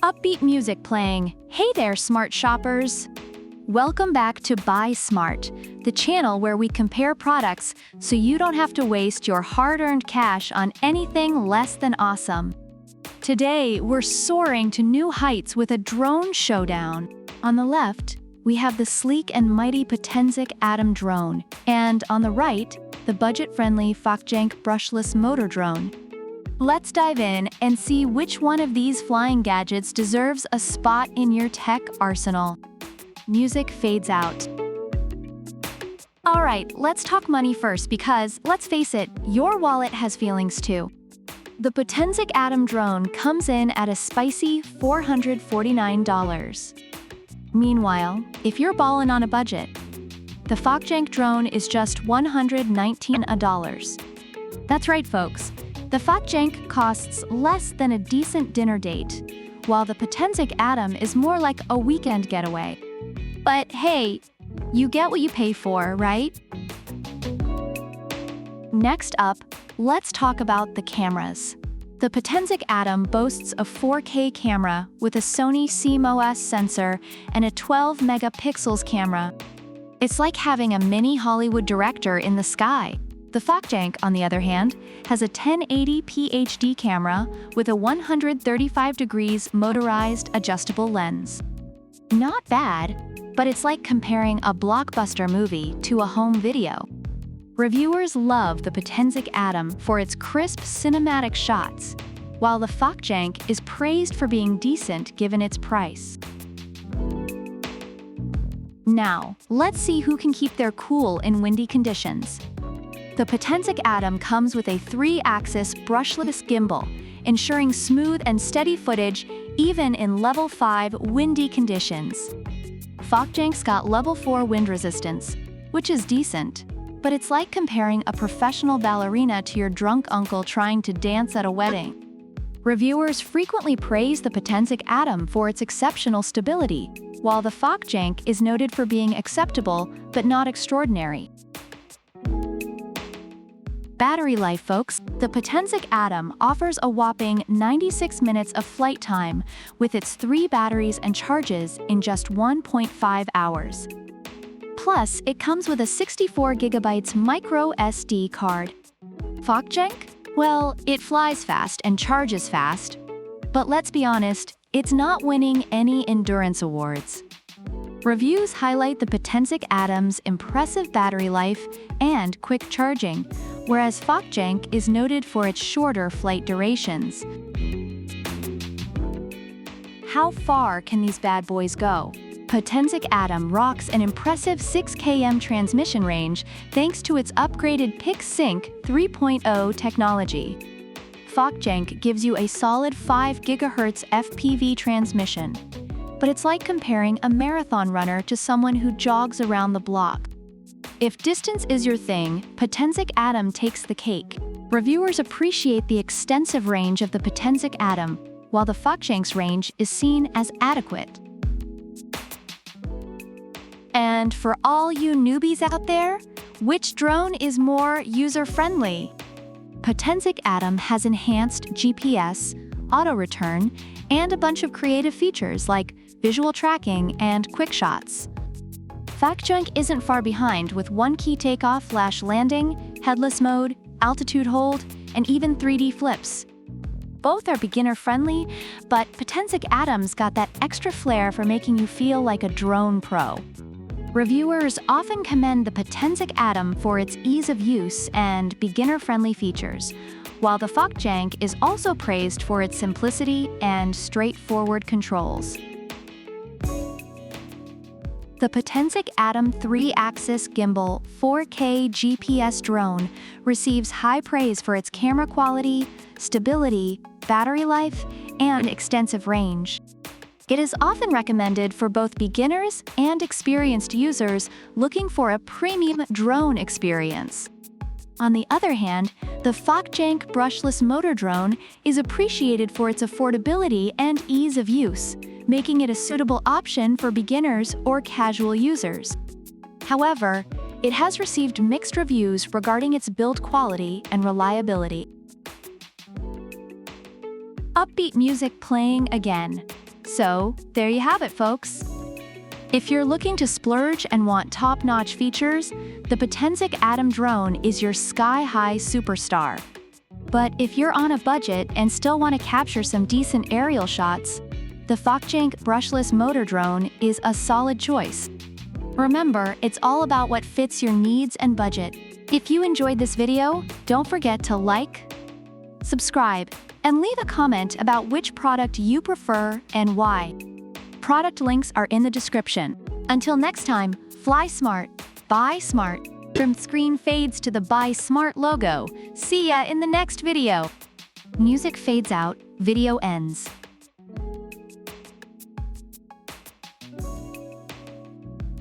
Upbeat music playing. Hey there, smart shoppers! Welcome back to Buy Smart, the channel where we compare products so you don't have to waste your hard-earned cash on anything less than awesome. Today, we're soaring to new heights with a drone showdown. On the left, we have the sleek and mighty Potensic Atom drone, and on the right, the budget-friendly Potensic Brushless motor drone. Let's dive in and see which one of these flying gadgets deserves a spot in your tech arsenal. Music fades out. Alright, let's talk money first because, let's face it, your wallet has feelings too. The Potensic Atom drone comes in at a spicy $449. Meanwhile, if you're ballin' on a budget, the Potensic drone is just $119. That's right, folks. The Potensic costs less than a decent dinner date, while the Potensic Atom is more like a weekend getaway. But hey, you get what you pay for, right? Next up, let's talk about the cameras. The Potensic Atom boasts a 4K camera with a Sony CMOS sensor and a 12 megapixels camera. It's like having a mini Hollywood director in the sky. The Potensic, on the other hand, has a 1080p HD camera with a 135 degrees motorized adjustable lens. Not bad, but it's like comparing a blockbuster movie to a home video. Reviewers love the Potensic Atom for its crisp cinematic shots, while the Potensic is praised for being decent given its price. Now, let's see who can keep their cool in windy conditions. The Potensic Atom comes with a 3-axis brushless gimbal, ensuring smooth and steady footage even in level 5 windy conditions. Potencic's got level 4 wind resistance, which is decent, but it's like comparing a professional ballerina to your drunk uncle trying to dance at a wedding. Reviewers frequently praise the Potensic Atom for its exceptional stability, while the Potensic is noted for being acceptable but not extraordinary. Battery life, folks. The Potensic Atom offers a whopping 96 minutes of flight time with its 3 batteries and charges in just 1.5 hours. Plus, it comes with a 64 GB micro SD card. Potensic? Well, it flies fast and charges fast. But let's be honest, it's not winning any endurance awards. Reviews highlight the Potensic Atom's impressive battery life and quick charging, whereas Potensic is noted for its shorter flight durations. How far can these bad boys go? Potensic Atom rocks an impressive 6 km transmission range thanks to its upgraded PickSync 3.0 technology. Potensic gives you a solid 5 GHz FPV transmission, but it's like comparing a marathon runner to someone who jogs around the block. If distance is your thing, Potensic Atom takes the cake. Reviewers appreciate the extensive range of the Potensic Atom, while the Potensic's range is seen as adequate. And for all you newbies out there, which drone is more user-friendly? Potensic Atom has enhanced GPS, auto-return, and a bunch of creative features like visual tracking and quick shots. Potensic isn't far behind with one-key takeoff/landing, headless mode, altitude hold, and even 3D flips. Both are beginner-friendly, but Potensic Atom's got that extra flair for making you feel like a drone pro. Reviewers often commend the Potensic Atom for its ease of use and beginner-friendly features, while the Potensic is also praised for its simplicity and straightforward controls. The Potensic Atom 3-axis gimbal 4K GPS drone receives high praise for its camera quality, stability, battery life, and extensive range. It is often recommended for both beginners and experienced users looking for a premium drone experience. On the other hand, the Potensic brushless motor drone is appreciated for its affordability and ease of use, making it a suitable option for beginners or casual users. However, it has received mixed reviews regarding its build quality and reliability. Upbeat music playing again. So, there you have it, folks. If you're looking to splurge and want top-notch features, the Potensic Atom drone is your sky-high superstar. But if you're on a budget and still want to capture some decent aerial shots, the Potensic Brushless motor drone is a solid choice. Remember, it's all about what fits your needs and budget. If you enjoyed this video, don't forget to like, subscribe, and leave a comment about which product you prefer and why. Product links are in the description. Until next time, fly smart, buy smart. From screen fades to the Buy Smart logo. See ya in the next video. Music fades out, video ends.